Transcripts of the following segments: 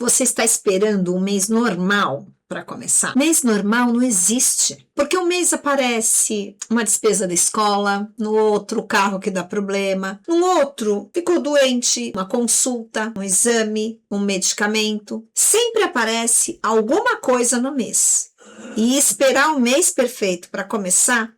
Você está esperando um mês normal para começar? Mês normal não existe, porque um mês aparece uma despesa da escola, no outro o carro que dá problema, no outro ficou doente, uma consulta, um exame, um medicamento. Sempre aparece alguma coisa no mês. E esperar um mês perfeito para começar,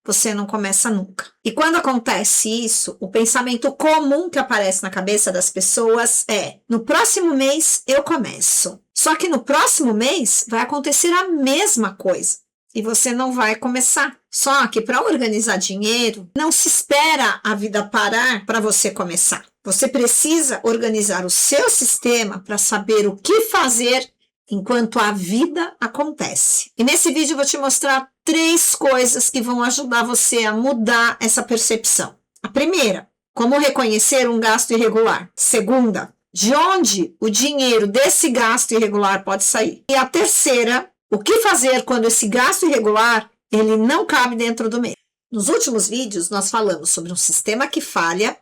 você não começa nunca. E quando acontece isso, o pensamento comum que aparece na cabeça das pessoas é: no próximo mês eu começo. Só que no próximo mês vai acontecer a mesma coisa e você não vai começar. Só que para organizar dinheiro, não se espera a vida parar para você começar. Você precisa organizar o seu sistema para saber o que fazer enquanto a vida acontece. E nesse vídeo eu vou te mostrar 3 coisas que vão ajudar você a mudar essa percepção. A primeira, como reconhecer um gasto irregular. Segunda, de onde o dinheiro desse gasto irregular pode sair. E a terceira, o que fazer quando esse gasto irregular ele não cabe dentro do mês. Nos últimos vídeos nós falamos sobre um sistema que falha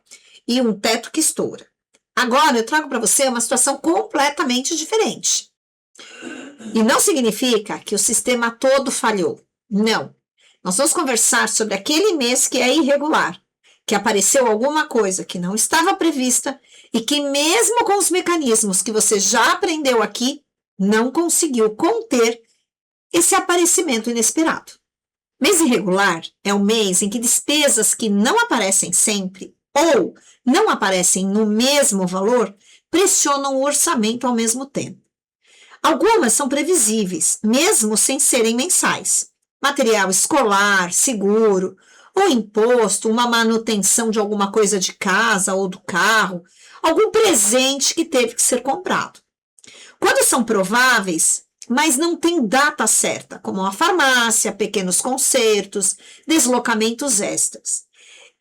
e um teto que estoura. Agora eu trago para você uma situação completamente diferente. E não significa que o sistema todo falhou. Não. Nós vamos conversar sobre aquele mês que é irregular, que apareceu alguma coisa que não estava prevista e que mesmo com os mecanismos que você já aprendeu aqui, não conseguiu conter esse aparecimento inesperado. Mês irregular é o mês em que despesas que não aparecem sempre ou não aparecem no mesmo valor pressionam o orçamento ao mesmo tempo. Algumas são previsíveis, mesmo sem serem mensais. Material escolar, seguro, ou imposto, uma manutenção de alguma coisa de casa ou do carro, algum presente que teve que ser comprado. Quando são prováveis, mas não tem data certa, como a farmácia, pequenos concertos, deslocamentos extras.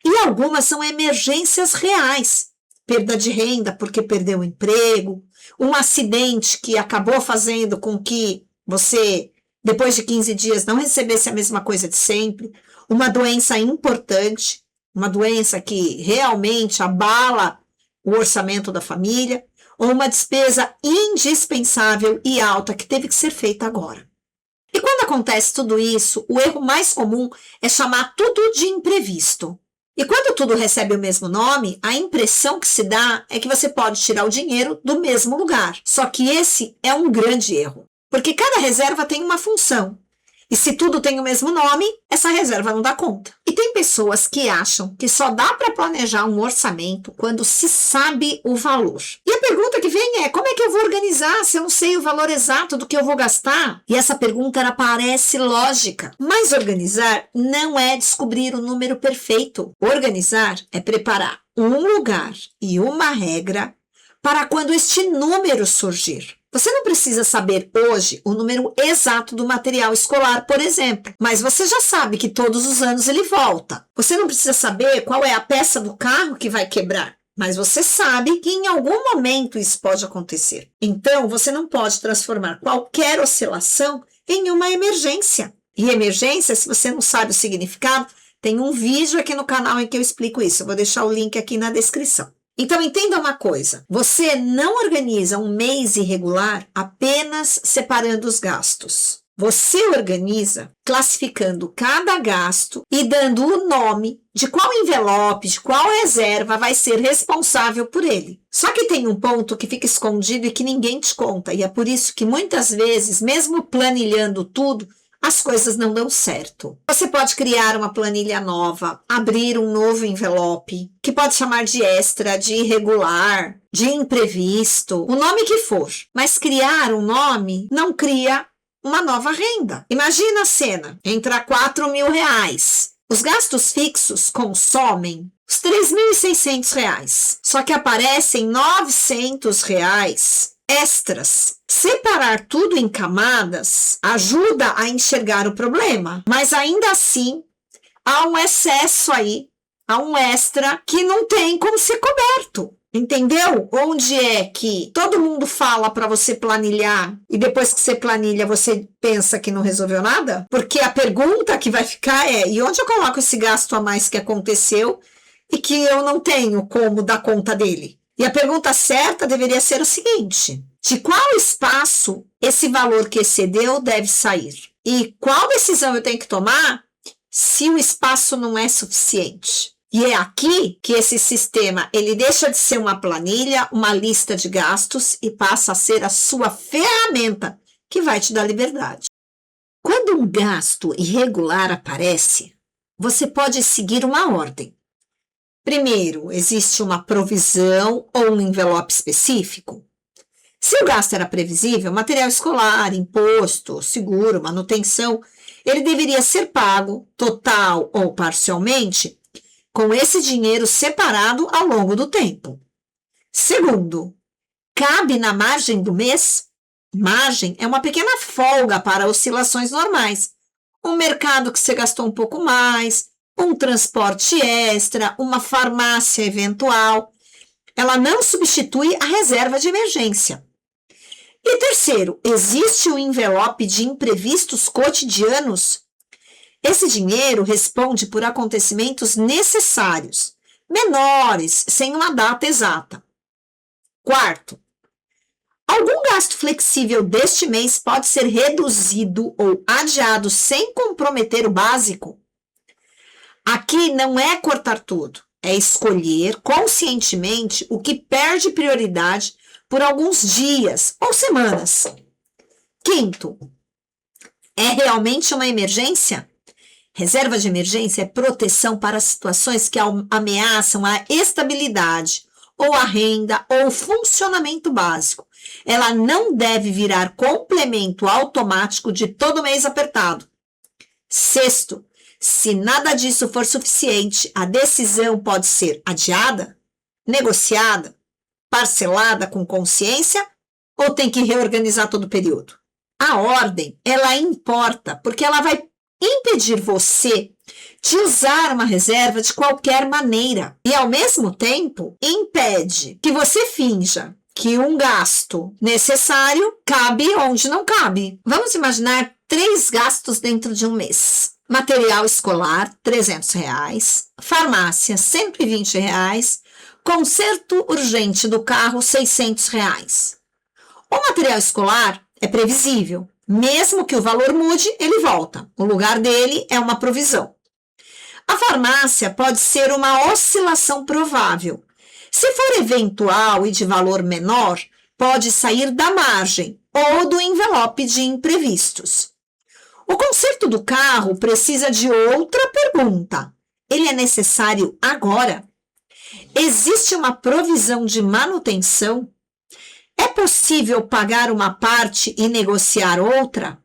E algumas são emergências reais, perda de renda porque perdeu o emprego, um acidente que acabou fazendo com que você, depois de 15 dias, não recebesse a mesma coisa de sempre, uma doença importante, uma doença que realmente abala o orçamento da família, ou uma despesa indispensável e alta que teve que ser feita agora. E quando acontece tudo isso, o erro mais comum é chamar tudo de imprevisto. E quando tudo recebe o mesmo nome, a impressão que se dá é que você pode tirar o dinheiro do mesmo lugar. Só que esse é um grande erro, porque cada reserva tem uma função. E se tudo tem o mesmo nome, essa reserva não dá conta. E tem pessoas que acham que só dá para planejar um orçamento quando se sabe o valor. E a pergunta que vem é: como é que eu vou organizar se eu não sei o valor exato do que eu vou gastar? E essa pergunta ela parece lógica. Mas organizar não é descobrir o número perfeito. Organizar é preparar um lugar e uma regra para quando este número surgir. Você não precisa saber hoje o número exato do material escolar, por exemplo, mas você já sabe que todos os anos ele volta. Você não precisa saber qual é a peça do carro que vai quebrar, mas você sabe que em algum momento isso pode acontecer. Então, você não pode transformar qualquer oscilação em uma emergência. E emergência, se você não sabe o significado, tem um vídeo aqui no canal em que eu explico isso. Eu vou deixar o link aqui na descrição. Então, entenda uma coisa, você não organiza um mês irregular apenas separando os gastos. Você organiza classificando cada gasto e dando o nome de qual envelope, de qual reserva vai ser responsável por ele. Só que tem um ponto que fica escondido e que ninguém te conta, e é por isso que muitas vezes, mesmo planilhando tudo, as coisas não dão certo. Você pode criar uma planilha nova, abrir um novo envelope, que pode chamar de extra, de irregular, de imprevisto, o nome que for. Mas criar um nome não cria uma nova renda. Imagina a cena, entra R$ 4.000. Os gastos fixos consomem os R$ 3.600, só que aparecem R$ 900 extras. Separar tudo em camadas ajuda a enxergar o problema, mas ainda assim há um excesso aí, há um extra que não tem como ser coberto. Entendeu? Onde é que todo mundo fala para você planilhar e depois que você planilha você pensa que não resolveu nada? Porque a pergunta que vai ficar é: e onde eu coloco esse gasto a mais que aconteceu e que eu não tenho como dar conta dele? E a pergunta certa deveria ser o seguinte: De qual espaço esse valor que excedeu deve sair? E qual decisão eu tenho que tomar se o espaço não é suficiente? E é aqui que esse sistema ele deixa de ser uma planilha, uma lista de gastos e passa a ser a sua ferramenta que vai te dar liberdade. Quando um gasto irregular aparece, você pode seguir uma ordem. Primeiro, existe uma provisão ou um envelope específico. Se o gasto era previsível, material escolar, imposto, seguro, manutenção, ele deveria ser pago, total ou parcialmente, com esse dinheiro separado ao longo do tempo. Segundo, cabe na margem do mês? Margem é uma pequena folga para oscilações normais. Um mercado que você gastou um pouco mais, um transporte extra, uma farmácia eventual. Ela não substitui a reserva de emergência. E terceiro, existe um envelope de imprevistos cotidianos? Esse dinheiro responde por acontecimentos necessários, menores, sem uma data exata. Quarto, algum gasto flexível deste mês pode ser reduzido ou adiado sem comprometer o básico? Aqui não é cortar tudo, é escolher conscientemente o que perde prioridade por alguns dias ou semanas. Quinto, é realmente uma emergência? Reserva de emergência é proteção para situações que ameaçam a estabilidade, ou a renda, ou o funcionamento básico. Ela não deve virar complemento automático de todo mês apertado. Sexto, se nada disso for suficiente, a decisão pode ser adiada, negociada, parcelada com consciência ou tem que reorganizar todo o período? A ordem, ela importa porque ela vai impedir você de usar uma reserva de qualquer maneira e, ao mesmo tempo, impede que você finja que um gasto necessário cabe onde não cabe. Vamos imaginar 3 gastos dentro de um mês. Material escolar, R$300. Farmácia, R$120. Conserto urgente do carro, R$600. O material escolar é previsível. Mesmo que o valor mude, ele volta. O lugar dele é uma provisão. A farmácia pode ser uma oscilação provável. Se for eventual e de valor menor, pode sair da margem ou do envelope de imprevistos. O conserto do carro precisa de outra pergunta. Ele é necessário agora? Existe uma provisão de manutenção? É possível pagar uma parte e negociar outra?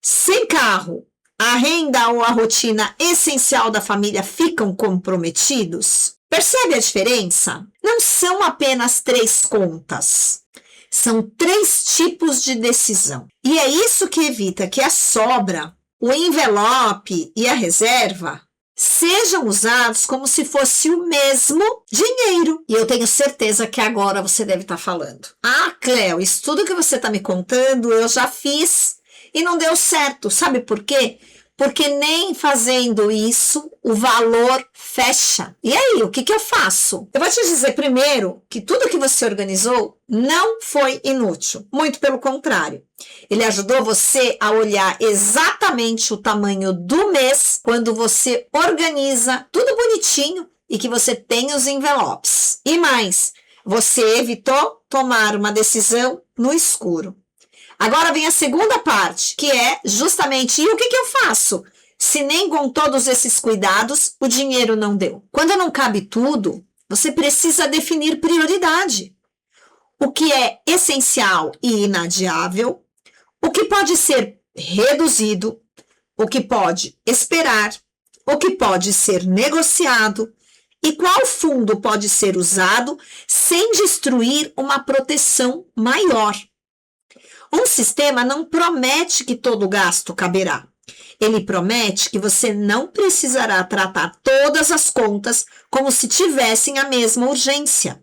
Sem carro, a renda ou a rotina essencial da família ficam comprometidos? Percebe a diferença? Não são apenas 3 contas. São 3 tipos de decisão. E é isso que evita que a sobra, o envelope e a reserva sejam usados como se fosse o mesmo dinheiro. E eu tenho certeza que agora você deve estar falando: ah, Cleo, isso tudo que você está me contando eu já fiz e não deu certo. Sabe por quê? Porque nem fazendo isso o valor fecha. E aí, o que eu faço? Eu vou te dizer primeiro que tudo que você organizou não foi inútil. Muito pelo contrário. Ele ajudou você a olhar exatamente o tamanho do mês quando você organiza tudo bonitinho e que você tem os envelopes. E mais, você evitou tomar uma decisão no escuro. Agora vem a segunda parte, que é justamente, e o que eu faço? Se nem com todos esses cuidados o dinheiro não deu. Quando não cabe tudo, você precisa definir prioridade. O que é essencial e inadiável, o que pode ser reduzido, o que pode esperar, o que pode ser negociado e qual fundo pode ser usado sem destruir uma proteção maior. Um sistema não promete que todo gasto caberá. Ele promete que você não precisará tratar todas as contas como se tivessem a mesma urgência.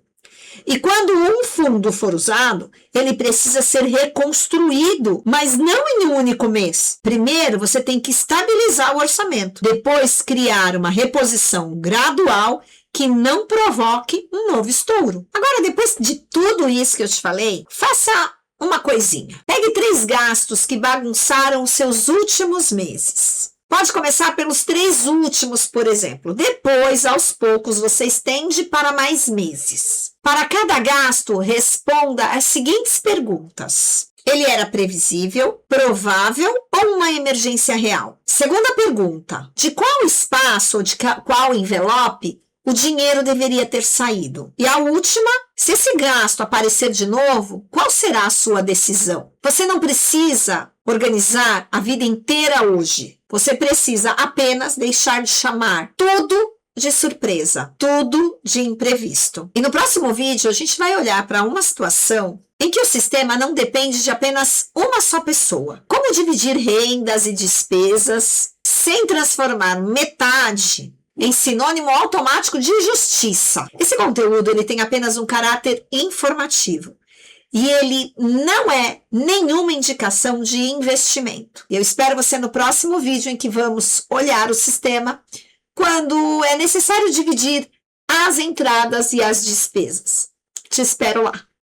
E quando um fundo for usado, ele precisa ser reconstruído, mas não em um único mês. Primeiro, você tem que estabilizar o orçamento, depois criar uma reposição gradual que não provoque um novo estouro. Agora, depois de tudo isso que eu te falei, faça uma coisinha. Pegue 3 gastos que bagunçaram os seus últimos meses. Pode começar pelos 3 últimos, por exemplo. Depois, aos poucos, você estende para mais meses. Para cada gasto, responda as seguintes perguntas. Ele era previsível, provável ou uma emergência real? Segunda pergunta. De qual espaço ou de qual envelope o dinheiro deveria ter saído? E a última, se esse gasto aparecer de novo, qual será a sua decisão? Você não precisa organizar a vida inteira hoje. Você precisa apenas deixar de chamar tudo de surpresa, tudo de imprevisto. E no próximo vídeo a gente vai olhar para uma situação em que o sistema não depende de apenas uma só pessoa. Como dividir rendas e despesas sem transformar metade em sinônimo automático de justiça. Esse conteúdo ele tem apenas um caráter informativo. E ele não é nenhuma indicação de investimento. Eu espero você no próximo vídeo em que vamos olhar o sistema quando é necessário dividir as entradas e as despesas. Te espero lá.